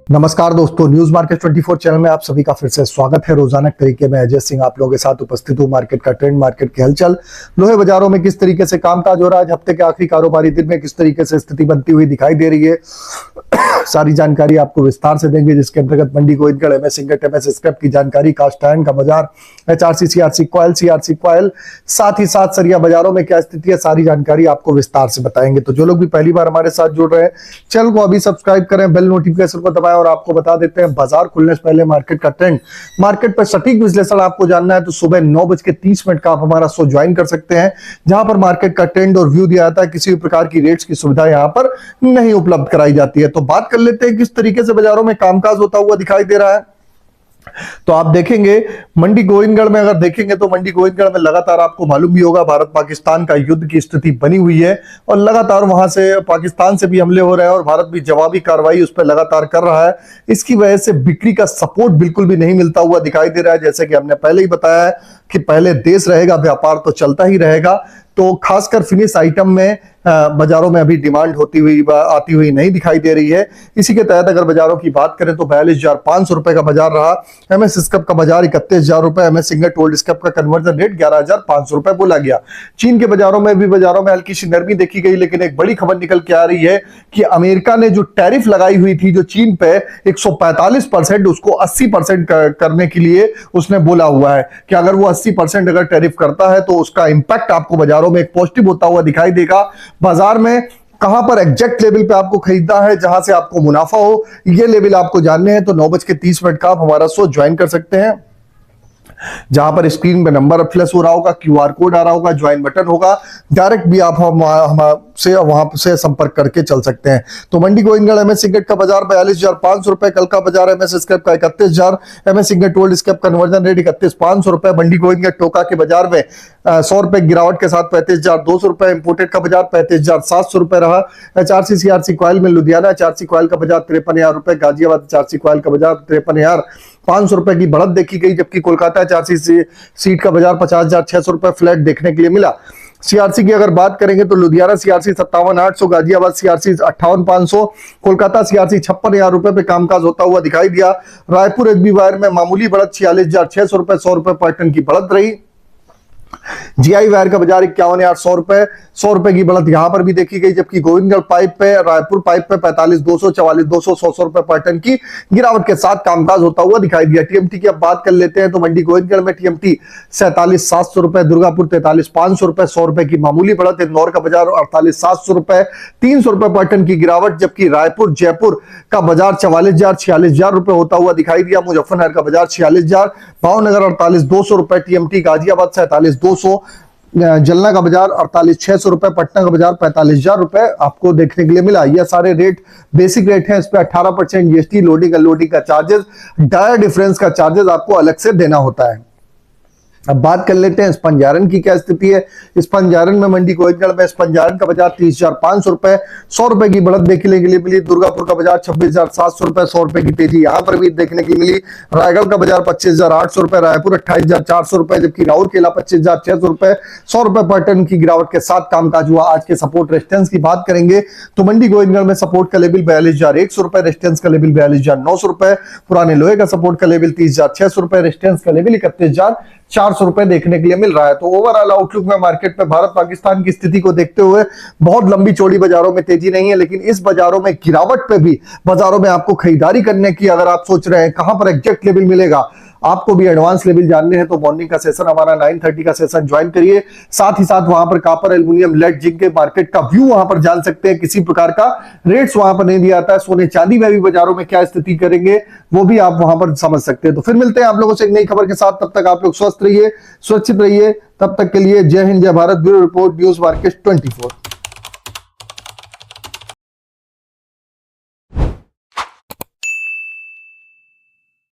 नमस्कार दोस्तों, news market 24 channel में आप सभी का फिर से स्वागत है। रोजाना के तरीके में अजय सिंह आप लोगों के साथ उपस्थित हूँ। मार्केट का ट्रेंड, मार्केट की हलचल, लोहे बाजारों में किस तरीके से कामकाज हो रहा है, आज हफ्ते के आखिरी कारोबारी दिन में किस तरीके से स्थिति बनती हुई दिखाई दे रही है, सारी जानकारी आपको विस्तार से देंगे, जिसके अंतर्गत Mandi Gobindgarh, MS ingot, MS scrap की जानकारी, कास्ट आयरन का बाजार, HRC, CRC coil, CRC coil, साथ ही साथ सरिया बाजारों में क्या स्थिति है, सारी जानकारी आपको विस्तार से बताएंगे। तो जो लोग भी पहली बार हमारे साथ जुड़ रहे हैं, चैनल को अभी सब्सक्राइब करें, बेल नोटिफिकेशन को दबाएं और आपको बता देते हैं बाजार खुलने से पहले मार्केट का ट्रेंड, मार्केट पर सटीक विश्लेषण आपको जानना है तो सुबह 9:30 का आप हमारा शो ज्वाइन कर सकते हैं, जहां पर मार्केट का ट्रेंड और व्यू दिया जाता है। किसी भी प्रकार की रेट्स की सुविधा यहां पर नहीं उपलब्ध कराई जाती है। तो बात कर लेते हैं किस तरीके से बाजारों में कामकाज होता हुआ दिखाई दे रहा है। तो आप देखेंगे मंडी गोविंदगढ़ में, अगर देखेंगे तो मंडी गोविंदगढ़ में लगातार आपको मालूम भी होगा भारत पाकिस्तान का युद्ध की स्थिति बनी हुई है और लगातार वहां से पाकिस्तान से भी हमले हो रहे हैं और भारत भी जवाबी कार्रवाई उस पर लगातार कर रहा है। इसकी वजह से बिक्री का सपोर्ट बिल्कुल भी नहीं मिलता हुआ दिखाई दे रहा है। जैसे कि हमने पहले ही बताया है कि पहले देश रहेगा, व्यापार तो चलता ही रहेगा। तो खासकर फिनिश आइटम में बाजारों में अभी डिमांड होती हुई आती हुई नहीं दिखाई दे रही है। इसी के तहत अगर बाजारों की बात करें तो 42,500 रुपए का बाजार रहा। एमएस स्क्रैप का बाजार 31,000 रुपए, एमएस इंगट ओल्ड स्क्रैप का कन्वर्जन रेट 11,500 रुपए बोला गया। चीन के बाजारों में भी हल्की सी नरमी देखी गई, लेकिन एक बड़ी खबर निकल के आ रही है कि अमेरिका ने जो टैरिफ लगाई हुई थी जो चीन पे 145%, उसको 80% करने के लिए उसने बोला हुआ है कि अगर वो 80% अगर टैरिफ करता है तो उसका इंपैक्ट आपको बाजारों में एक पॉजिटिव होता हुआ दिखाई देगा। बाजार में कहां पर एग्जैक्ट लेवल पे आपको खरीदना है जहां से आपको मुनाफा हो, ये लेवल आपको जानने हैं तो 9:30 का आप हमारा शो ज्वाइन कर सकते हैं, जहां पर स्क्रीन पे नंबर फ्लैश हो रहा होगा, क्यूआर कोड आ रहा होगा, ज्वाइन बटन होगा, डायरेक्ट भी आप हमसे वहां से संपर्क करके चल सकते हैं। तो मंडी गोविंदगढ़ एमएस इंगट का बाजार 42,500 रुपए, कल का बाजार एमएस स्क्रैप का 31,000, MS ingot old scrap conversion rate 31,500 रुपए। मंडी गोविंदगढ़ टोका के बाजार में 100 रुपए गिरावट के साथ 35,200 रुपए, इंपोर्टेड का बाजार 35,700 रुपए रहा। एचआरसी सीआरसी कॉयल में लुधियाना एचआरसी कॉयल का बाजार 53,000 रुपए, गाजियाबाद एचआरसी कॉयल का बाजार 53,500 रुपए की बढ़त देखी गई, जबकि कोलकाता एचआरसी सीट का बाजार 50,600 रुपए फ्लैट देखने के लिए मिला। सीआरसी की अगर बात करेंगे तो Ludhiana CRC 57,800, Ghaziabad CRC 58,500, Kolkata CRC 56,000 रुपए पे कामकाज होता हुआ दिखाई दिया। रायपुर एचबी वायर में मामूली बढ़त 46,600 रुपए, 100 रुपए पर टन की बढ़त रही। जीआई वायर का बाजार 51,800 रुपए, 100 रुपए की बढ़त यहां पर भी देखी गई, जबकि गोविंदगढ़ पाइप पे, रायपुर पाइप पे 45,200, 44,200, 100 रुपए पर टन की गिरावट के साथ कामकाज होता हुआ दिखाई दिया। टीएमटी की अब बात कर लेते हैं तो मंडी गोविंदगढ़ में टीएमटी 47,700 रुपए, दुर्गापुर 43,500 रुपए, 100 रुपए की मामूली बढ़त। इंदौर का बाजार 48,700 रुपए, 300 रुपए पर टन की गिरावट, जबकि रायपुर जयपुर का बाजार 44,000, 46,000 रुपए होता हुआ दिखाई दिया। मुजफ्फरनगर का बाजार 46,000, भावनगर 48,200 रुपए टीएमटी, गाजियाबाद 47,200, जलना का बाजार 48,600 रुपए, पटना का बाजार 45,000 रुपए आपको देखने के लिए मिला। यह सारे रेट बेसिक रेट हैं, इस पे 18% जीएसटी, लोडिंग अनलोडिंग का चार्जेस, डायर डिफरेंस का चार्जेस आपको अलग से देना होता है। अब बात कर लेते हैं स्पंज आयरन की क्या स्थिति है। स्पंज आयरन में मंडी गोविंदगढ़ में स्पंज आयरन का बाजार 30,500 रुपए, 100 रुपए की बढ़त देखने के लिए मिली। दुर्गापुर का बाजार 26,700 रुपए, 100 रुपए की तेजी यहां पर भी देखने के लिए मिली। रायगढ़ का बाजार 25,800 रुपए, रायपुर 28,400 रुपए, जबकि राउरकेला 25,600 रुपए, 100 रुपए पर टन की गिरावट के साथ कामकाज हुआ। आज के सपोर्ट रेजिस्टेंस की बात करेंगे तो मंडी गोविंदगढ़ में सपोर्ट का लेवल 42,100 रुपए, रेजिस्टेंस का लेवल 42,900 रुपए, पुराने लोहे का सपोर्ट का लेवल 30,600 रुपए, रेजिस्टेंस का लेवल 31,400 रुपए देखने के लिए मिल रहा है। तो ओवरऑल आउटलुक में मार्केट में भारत पाकिस्तान की स्थिति को देखते हुए बहुत लंबी चौड़ी बाजारों में तेजी नहीं है, लेकिन इस बाजारों में गिरावट पे भी बाजारों में आपको खरीदारी करने की अगर आप सोच रहे हैं कहां पर एग्जैक्ट लेवल मिलेगा, आपको भी एडवांस लेवल जानने हैं तो मॉर्निंग का सेशन हमारा 9:30 का सेशन ज्वाइन करिए। साथ ही साथ वहां पर कॉपर, एल्युमिनियम, लेड, जिंक के मार्केट का व्यू वहां पर जान सकते हैं। किसी प्रकार का रेट्स वहां पर नहीं दिया जाता है। सोने चांदी में भी बाजारों में क्या स्थिति करेंगे वो भी आप वहां पर समझ सकते हैं। तो फिर मिलते हैं आप लोगों से एक नई खबर के साथ, तब तक आप लोग स्वस्थ रहिए, सुरक्षित रहिए। तब तक के लिए जय हिंद, जय Bharat. Bureau report, news market 24।